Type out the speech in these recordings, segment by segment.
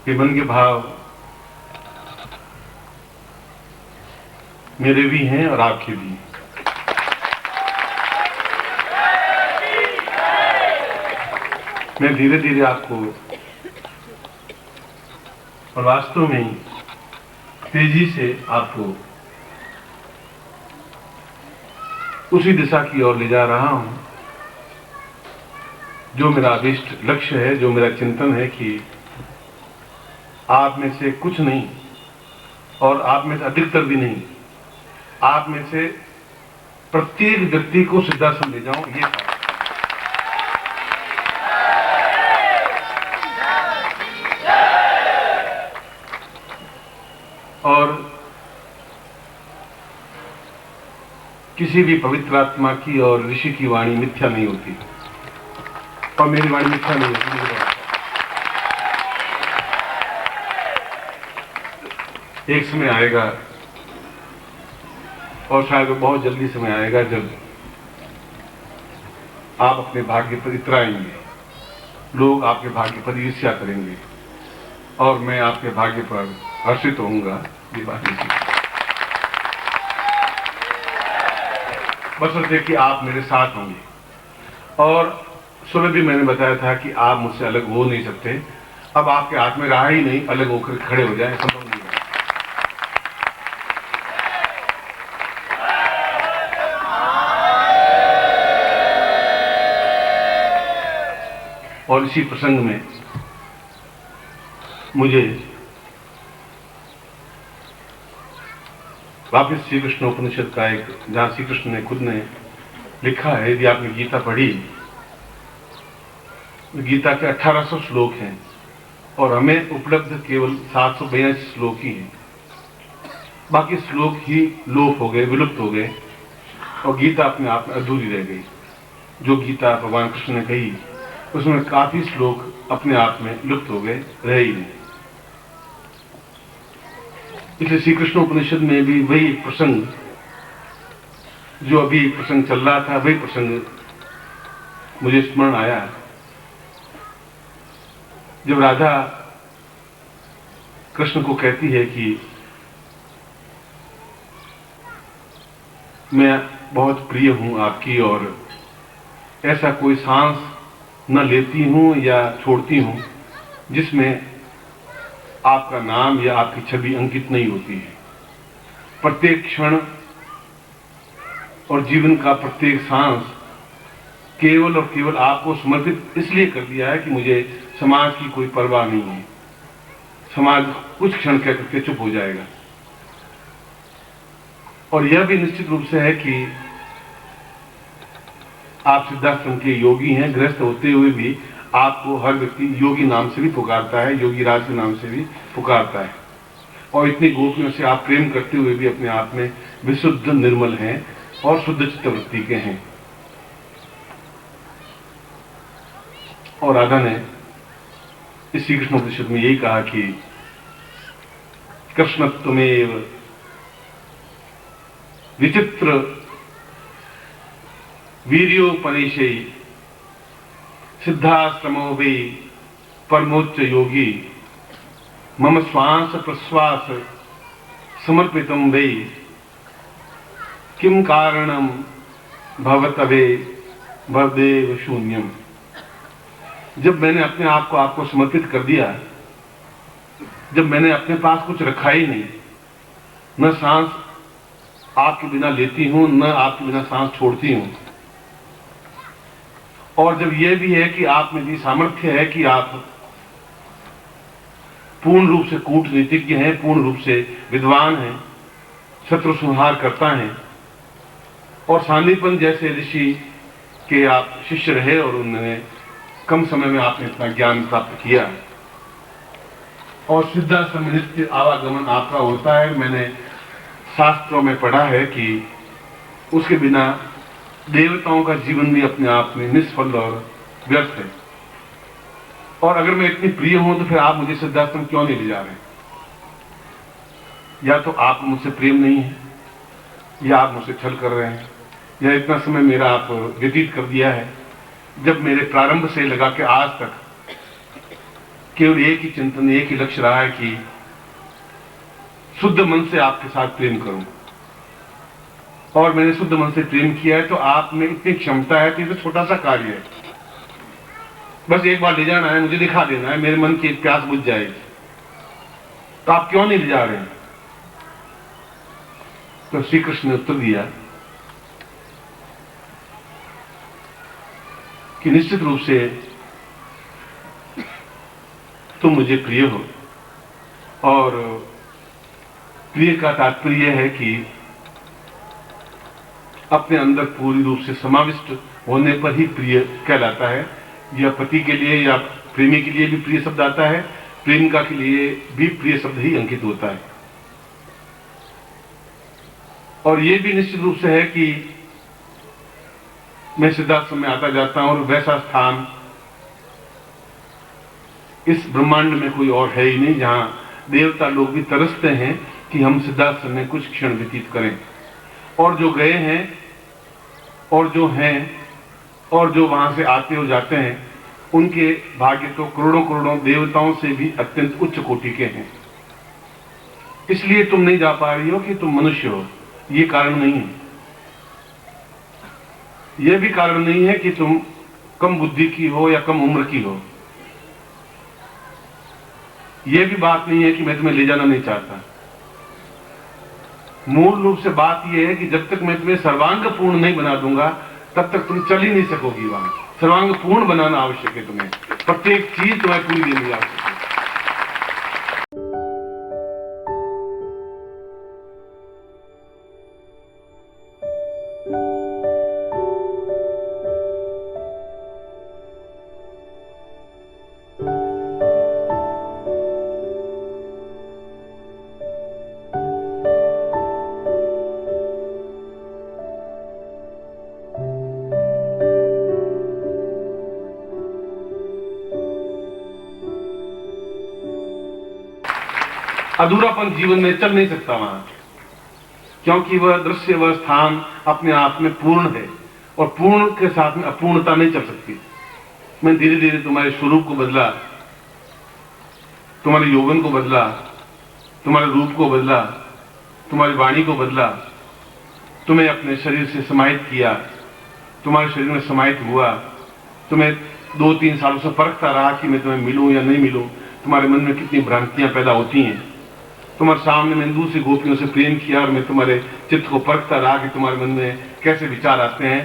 कि मन के भाव मेरे भी हैं और आपके भी। मैं धीरे धीरे आपको और वास्तव में तेजी से आपको उसी दिशा की ओर ले जा रहा हूं जो मेरा अभिष्ट लक्ष्य है, जो मेरा चिंतन है कि आप में से कुछ नहीं और आप में से अधिकतर भी नहीं, आप में से प्रत्येक व्यक्ति को सिद्धाश्रम ले जाऊं, ये था। और किसी भी पवित्र आत्मा की और ऋषि की वाणी मिथ्या नहीं होती, और मेरी वाणी मिथ्या नहीं होती। एक समय आएगा, और शायद बहुत जल्दी समय आएगा, जब आप अपने भाग्य पर इतराएंगे, लोग आपके भाग्य पर ईर्ष्या करेंगे और मैं आपके भाग्य पर हर्षित होऊंगा। ये बात नहीं, बशर्ते कि आप मेरे साथ होंगे। और सुबह भी मैंने बताया था कि आप मुझसे अलग हो नहीं सकते। अब आपके हाथ में रहा ही नहीं अलग होकर खड़े हो जाए, संभव नहीं है। और इसी प्रसंग में मुझे वापिस श्री कृष्ण उपनिषद का एक, जहां श्री कृष्ण ने खुद ने लिखा है, यदि आपने गीता पढ़ी, गीता के 1800 श्लोक हैं और हमें उपलब्ध केवल 782 श्लोक ही हैं। बाकी श्लोक ही लोप हो गए, विलुप्त हो गए, और गीता अपने आप में अधूरी रह गई। जो गीता भगवान कृष्ण ने कही उसमें काफी श्लोक अपने आप में लुप्त हो गए, रहे ही नहीं। इसलिए श्री कृष्ण उपनिषद में भी वही प्रसंग, जो अभी प्रसंग चल रहा था, वही प्रसंग मुझे स्मरण आया। जब राधा कृष्ण को कहती है कि मैं बहुत प्रिय हूं आपकी, और ऐसा कोई सांस न लेती हूं या छोड़ती हूं जिसमें आपका नाम या आपकी छवि अंकित नहीं होती है। प्रत्येक क्षण और जीवन का प्रत्येक सांस केवल और केवल आपको समर्पित इसलिए कर दिया है कि मुझे समाज की कोई परवाह नहीं है। समाज कुछ क्षण कह करके चुप हो जाएगा। और यह भी निश्चित रूप से है कि आप सिद्धाश्रम के योगी हैं, गृहस्थ होते हुए भी आपको हर व्यक्ति योगी नाम से भी पुकारता है, योगी राज के नाम से भी पुकारता है। और इतनी गोपियों से आप प्रेम करते हुए भी अपने आप में विशुद्ध निर्मल हैं और शुद्ध चित्तवृत्ति के हैं। और राधा ने इस श्री कृष्ण उपनिषद में यही कहा कि कृष्णत्वमेव विचित्र वीर्योपनिषे सिद्धाश्रमो वे परमोच्च योगी मम श्वास प्रश्वास समर्पितम वे किम कारणम भवतवे भवदेव शून्यम। जब मैंने अपने आप को आपको समर्पित कर दिया, जब मैंने अपने पास कुछ रखा ही नहीं, न सांस आपके बिना लेती हूं, न आपके बिना सांस छोड़ती हूं, और जब यह भी है कि आप में भी सामर्थ्य है कि आप पूर्ण रूप से कूटनीतिज्ञ हैं, पूर्ण रूप से विद्वान हैं, शत्रु संहार करता हैं, और सांदीपन जैसे ऋषि के आप शिष्य रहे और उन्होंने कम समय में आपने इतना ज्ञान प्राप्त किया, और सिद्धाश्रम में नित्य आवागमन आपका होता है। मैंने शास्त्रों में पढ़ा है कि उसके बिना देवताओं का जीवन भी अपने आप में निष्फल और व्यर्थ है। और अगर मैं इतनी प्रिय हूं तो फिर आप मुझे सिद्धाश्रम क्यों नहीं ले जा रहे? या तो आप मुझसे प्रेम नहीं है, या आप मुझसे छल कर रहे हैं, या इतना समय मेरा आप व्यतीत कर दिया है, जब मेरे प्रारंभ से लगा के आज तक केवल एक ही चिंतन, एक ही लक्ष्य रहा है कि शुद्ध मन से आपके साथ प्रेम करूं। और मैंने शुद्ध मन से प्रेम किया है तो आप में इतनी क्षमता है कि ये तो छोटा सा कार्य है, बस एक बार ले जाना है, मुझे दिखा देना है, मेरे मन की एक प्यास बुझ जाएगी। तो आप क्यों नहीं ले जा रहे हैं? तो श्री कृष्ण ने उत्तर दिया कि निश्चित रूप से तुम मुझे प्रिय हो, और प्रिय का तात्पर्य है कि अपने अंदर पूरी रूप से समाविष्ट होने पर ही प्रिय कहलाता है। यह पति के लिए या प्रेमी के लिए भी प्रिय शब्द आता है, प्रेमिका के लिए भी प्रिय शब्द ही अंकित होता है। और यह भी निश्चित रूप से है कि मैं सिद्धाश्रम में आता जाता हूं और वैसा स्थान इस ब्रह्मांड में कोई और है ही नहीं जहां देवता लोग भी तरसते हैं कि हम सिद्धाश्रम में कुछ क्षण व्यतीत करें। और जो गए हैं और जो हैं और जो वहां से आते हो जाते हैं, उनके भाग्य तो करोड़ों करोड़ों देवताओं से भी अत्यंत उच्च कोटि के हैं। इसलिए तुम नहीं जा पा रही हो कि तुम मनुष्य हो, ये कारण नहीं है। यह भी कारण नहीं है कि तुम कम बुद्धि की हो या कम उम्र की हो। यह भी बात नहीं है कि मैं तुम्हें ले जाना नहीं चाहता। मूल रूप से बात यह है कि जब तक मैं तुम्हें सर्वांग पूर्ण नहीं बना दूंगा तब तक तुम चल ही नहीं सकोगी। वहां सर्वांग पूर्ण बनाना आवश्यक है, तुम्हें प्रत्येक चीज तुम्हें पूरी देनी आवश्यक है। अधूरापन जीवन में चल नहीं सकता वहां, क्योंकि वह दृश्य, वह स्थान अपने आप में पूर्ण है और पूर्ण के साथ में अपूर्णता नहीं चल सकती। मैं धीरे धीरे तुम्हारे स्वरूप को बदला, तुम्हारे यौवन को बदला, तुम्हारे रूप को बदला, तुम्हारी वाणी को बदला, तुम्हें अपने शरीर से समाहित किया, तुम्हारे शरीर में समाहित हुआ। तुम्हें 2-3 सालों से परखता रहा कि मैं तुम्हें मिलूं या नहीं मिलूं। तुम्हारे मन में कितनी भ्रांतियां पैदा होती हैं। तुम्हारे सामने मैंने दूसरी गोपियों से प्रेम किया और मैं तुम्हारे चित्त को परखता रहा कि तुम्हारे मन में कैसे विचार आते हैं।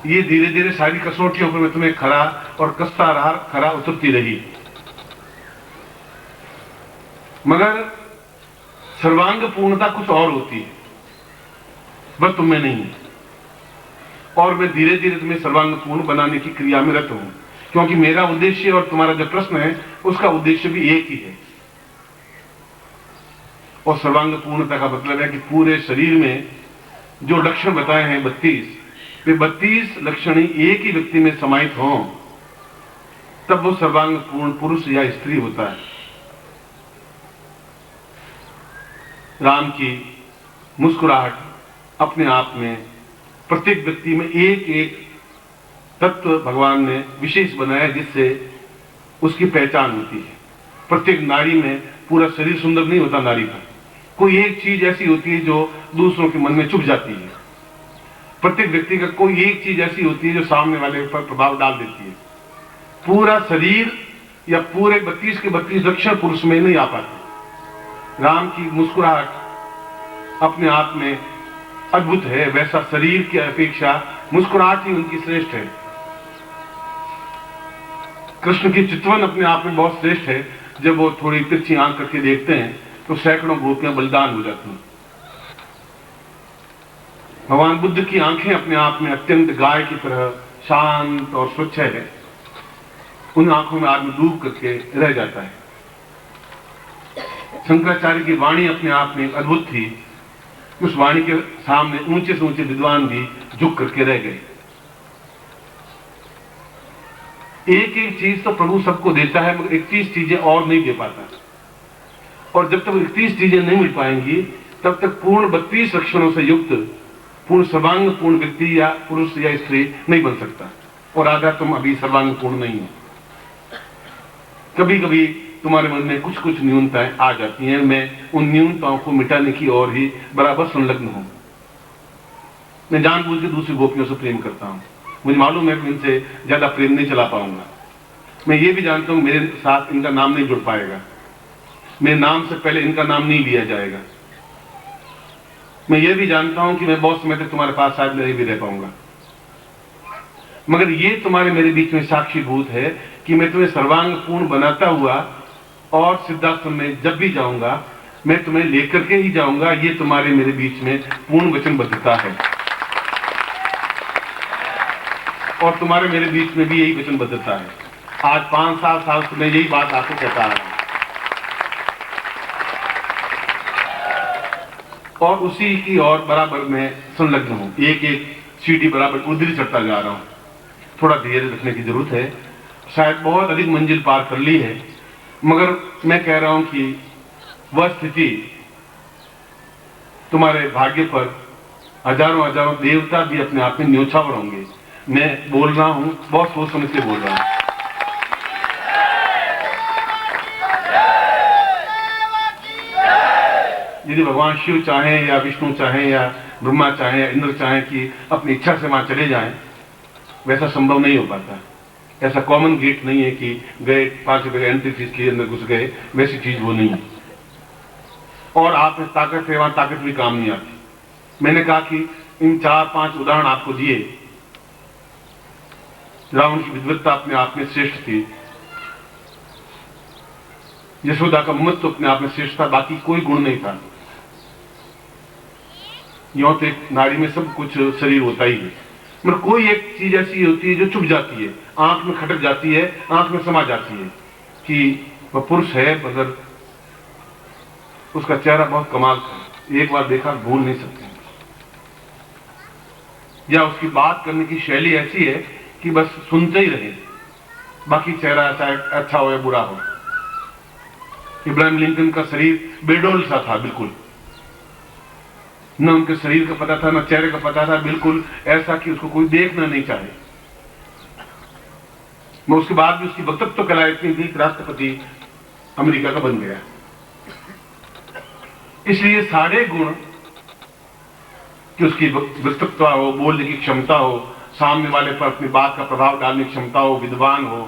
ये धीरे धीरे सारी कसौटियों पर मैं तुम्हें खरा और कसता रहा, खरा उतरती रही, मगर सर्वांग पूर्णता कुछ और होती है, बस तुम्हें नहीं है। और मैं धीरे धीरे तुम्हें सर्वांग पूर्ण बनाने की क्रिया में रत हूं, क्योंकि मेरा उद्देश्य और तुम्हारा जो प्रश्न है उसका उद्देश्य भी एक ही है। और सर्वांग पूर्णता का मतलब है कि पूरे शरीर में जो लक्षण बताए हैं 32, वे 32 लक्षण एक ही व्यक्ति में समाहित हों, तब वो सर्वांग पूर्ण पुरुष या स्त्री होता है। राम की मुस्कुराहट अपने आप में प्रत्येक व्यक्ति में एक एक तत्व भगवान ने विशेष बनाया जिससे उसकी पहचान होती है। प्रत्येक नारी में पूरा शरीर सुंदर नहीं होता, नारी का कोई एक चीज ऐसी होती है जो दूसरों के मन में चुभ जाती है। प्रत्येक व्यक्ति का कोई एक चीज ऐसी होती है जो सामने वाले पर प्रभाव डाल देती है। पूरा शरीर या पूरे 32 के 32 लक्षण पुरुष में नहीं आ पाते। राम की मुस्कुराहट अपने आप में अद्भुत है, वैसा शरीर की अपेक्षा मुस्कुराहट ही उनकी श्रेष्ठ है। कृष्ण की चितवन अपने आप में बहुत श्रेष्ठ है। जब वो थोड़ी तिरछी आंख करके देखते हैं तो सैकड़ों गोपियां बलिदान हो जाती हैं। भगवान बुद्ध की आंखें अपने आप में अत्यंत गाय की तरह शांत और स्वच्छ है। उन आंखों में आदमी डूब करके रह जाता है। शंकराचार्य की वाणी अपने आप में अद्भुत थी। उस वाणी के सामने ऊंचे से ऊंचे विद्वान भी झुक करके रह गए। एक एक चीज तो प्रभु सबको देता है, मगर 31 चीजें और नहीं दे पाता। और जब तक 31 चीजें नहीं मिल पाएंगी तब तक पूर्ण 32 लक्षणों से युक्त पूर्ण सर्वांग पूर्ण व्यक्ति या पुरुष या स्त्री नहीं बन सकता। और आधा तुम अभी सर्वांग पूर्ण नहीं हो। कभी कभी तुम्हारे मन में कुछ कुछ न्यूनताएं आ जाती हैं। मैं उन न्यूनताओं को मिटाने की ओर ही बराबर संलग्न हूं। मैं जानबूझ के दूसरी गोपियों से प्रेम करता हूं। मुझे मालूम है कि इनसे ज्यादा प्रेम नहीं चला पाऊंगा। मैं ये भी जानता हूं मेरे साथ इनका नाम नहीं जुड़ पाएगा, मेरे नाम से पहले इनका नाम नहीं लिया जाएगा। मैं ये भी जानता हूं कि मैं बहुत समय तक तुम्हारे पास शायद नहीं भी रह पाऊंगा, मगर ये तुम्हारे मेरे बीच में साक्षीभूत है कि मैं तुम्हें सर्वांग पूर्ण बनाता हुआ और सिद्धाश्रम में जब भी जाऊंगा मैं तुम्हें लेकर के ही जाऊंगा। ये तुम्हारे मेरे बीच में पूर्ण वचनबद्धता है और तुम्हारे मेरे बीच में भी यही वचनबद्धता है। आज 5-7 साल से मैं यही बात आपको कहता आ रहा हूं और उसी की ओर बराबर मैं संलग्न हूं। एक एक सीढ़ी बराबर उधरी चढ़ता जा रहा हूं। थोड़ा धैर्य रखने की जरूरत है। शायद बहुत अधिक मंजिल पार कर ली है, मगर मैं कह रहा हूं कि वह स्थिति तुम्हारे भाग्य पर हजारों हजारों देवता भी अपने आप में न्योछावर होंगे। मैं बोल रहा हूं, बहुत सोच समझ के बोल रहा हूं। यदि भगवान शिव चाहें या विष्णु चाहें या ब्रह्मा चाहें या इंद्र चाहें कि अपनी इच्छा से वहां चले जाएं, वैसा संभव नहीं हो पाता। ऐसा कॉमन गेट नहीं है कि गए 5 रुपए एंट्री फीस लिए अंदर घुस गए, वैसी चीज वो नहीं है। और आप में ताकत है, वहां ताकत भी काम नहीं आती। मैंने कहा कि इन 4-5 उदाहरण आपको दिए। रावण की विद्वत्ता अपने आप में श्रेष्ठ थी, यशोदा का महत्व अपने आप में श्रेष्ठ था, बाकी कोई गुण नहीं था। यों तो एक नारी में सब कुछ शरीर होता ही है, मगर कोई एक चीज ऐसी होती है जो चुभ जाती है, आंख में खटक जाती है, आंख में समा जाती है कि वह पुरुष है, मगर उसका चेहरा बहुत कमाल का, एक बार देखा भूल नहीं सकते। या उसकी बात करने की शैली ऐसी है कि बस सुनते ही रहे, बाकी चेहरा चाहे अच्छा हो या बुरा हो। इब्राहिम लिंकन का शरीर बेडोल सा था, बिल्कुल न उनके शरीर का पता था न चेहरे का पता था, बिल्कुल ऐसा कि उसको कोई देखना नहीं चाहे। मैं उसके बाद भी उसकी वक्तत्व कला इतनी थी कि राष्ट्रपति अमेरिका का बन गया। इसलिए सारे गुण कि उसकी वक्तत्व हो, बोलने की क्षमता हो, सामने वाले पर अपनी बात का प्रभाव डालने की क्षमता हो, विद्वान हो,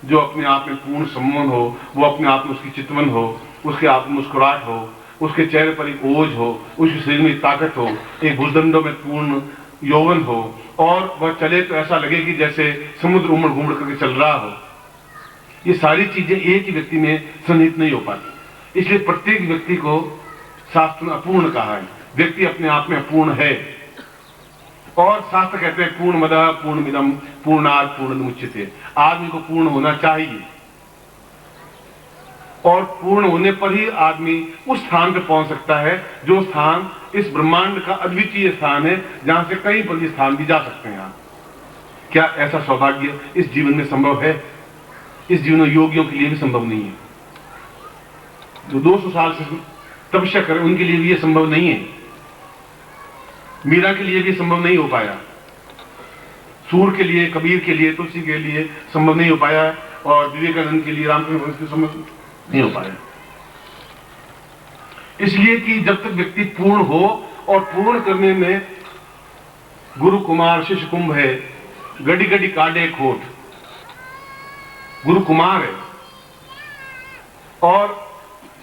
जो अपने आप में पूर्ण सम्मान हो, वो अपने आप में उसकी चितवन हो, उसके आप में मुस्कुराहट हो, उसके चेहरे पर एक ओज हो, उसके शरीर में ताकत हो, एक भुजदंडों में पूर्ण यौवन हो, और वह चले तो ऐसा लगे कि जैसे समुद्र उमड़ घूमड़ करके चल रहा हो। ये सारी चीजें एक ही व्यक्ति में सन्निहित नहीं हो पाती। इसलिए प्रत्येक व्यक्ति को शास्त्र में अपूर्ण कहा है। व्यक्ति अपने आप में अपूर्ण है और शास्त्र कहते हैं पूर्णमदः पूर्णमिदं पूर्णात् पूर्णमुदच्यते। आदमी को पूर्ण होना चाहिए और पूर्ण होने पर ही आदमी उस स्थान पर पहुंच सकता है जो स्थान इस ब्रह्मांड का अद्वितीय स्थान है, जहां से कहीं पर भी स्थान भी जा सकते हैं आप। क्या ऐसा सौभाग्य इस जीवन में संभव है? इस जीवन में योगियों के लिए भी संभव नहीं है। जो 200 साल से तपस्या करें उनके लिए भी यह संभव नहीं है। मीरा के लिए भी संभव नहीं हो पाया, सूर के लिए, कबीर के लिए, तुलसी के लिए संभव नहीं हो पाया, और विवेकानंद के लिए, रामकृष्ण संभव नहीं हो पाया। इसलिए कि जब तक व्यक्ति पूर्ण हो, और पूर्ण करने में गुरु कुमार शिष्य कुंभ है, गड़ी गड़ी काटे खोट। गुरु कुमार है और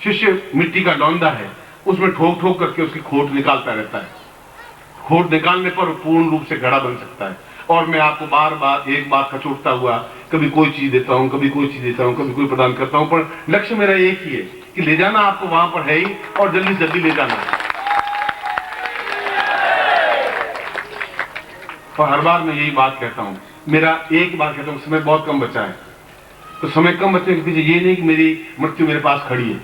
शिष्य मिट्टी का डोंदा है, उसमें ठोक ठोक करके उसकी खोट निकालता रहता है। खोट निकालने पर पूर्ण रूप से घड़ा बन सकता है। और मैं आपको बार बार एक बात खचोटता हुआ कभी कोई चीज देता हूं, कभी कोई चीज देता हूं, कभी कोई प्रदान करता हूं, पर लक्ष्य मेरा एक ही है कि ले जाना आपको वहां पर है ही, और जल्दी से जल्दी ले जाना है। और हर बार मैं यही बात कहता हूं, मेरा एक ही बात कहता हूं, समय बहुत कम बचा है। तो समय कम बचने के पीछे ये नहीं कि मेरी मृत्यु मेरे पास खड़ी है,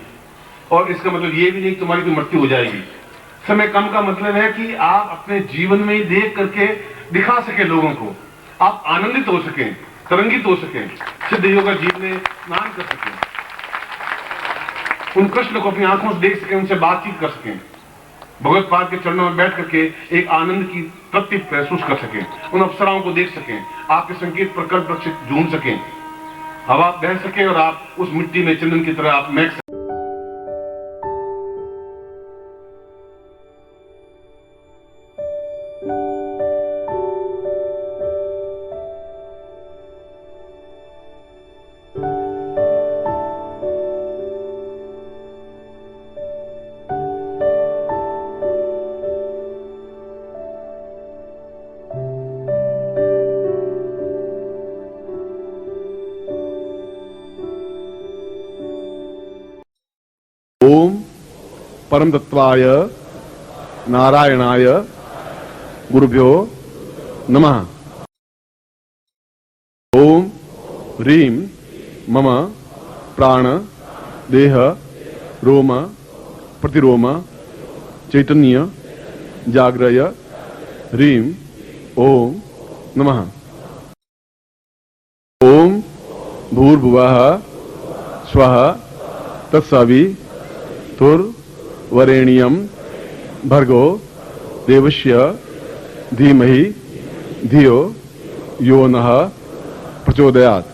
और इसका मतलब ये भी नहीं कि तुम्हारी कोई मृत्यु हो जाएगी। समय कम का मतलब है कि आप अपने जीवन में ही देख करके दिखा सके लोगों को, आप आनंदित हो सकें, तरंगित हो सकें, सिद्ध योगा जीवन में स्नान कर सकें, उन कृष्ण को अपनी आंखों से देख सकें, उनसे बातचीत कर सकें, भगवत पाद के चरणों में बैठ करके एक आनंद की तृप्ति महसूस कर सकें, उन अप्सराओं को देख सकें, आपके संकेत प्रकल्प झूम सकें। हवा बह सके और आप उस मिट्टी में चंदन की तरह आप महक सकें। ओम परम तत्वाय नारायणाय गुरुभ्यो नमः। ओम ह्रीं मम प्राण देह रोम प्रतिरोम चैतन्य जाग्रय ह्रीं ओम नमः। ओम भूर्भुवः स्वः तत्सवितुर्वरेण्यं भर्गो देवस्य धीमहि धियो यो नः प्रचोदयात्।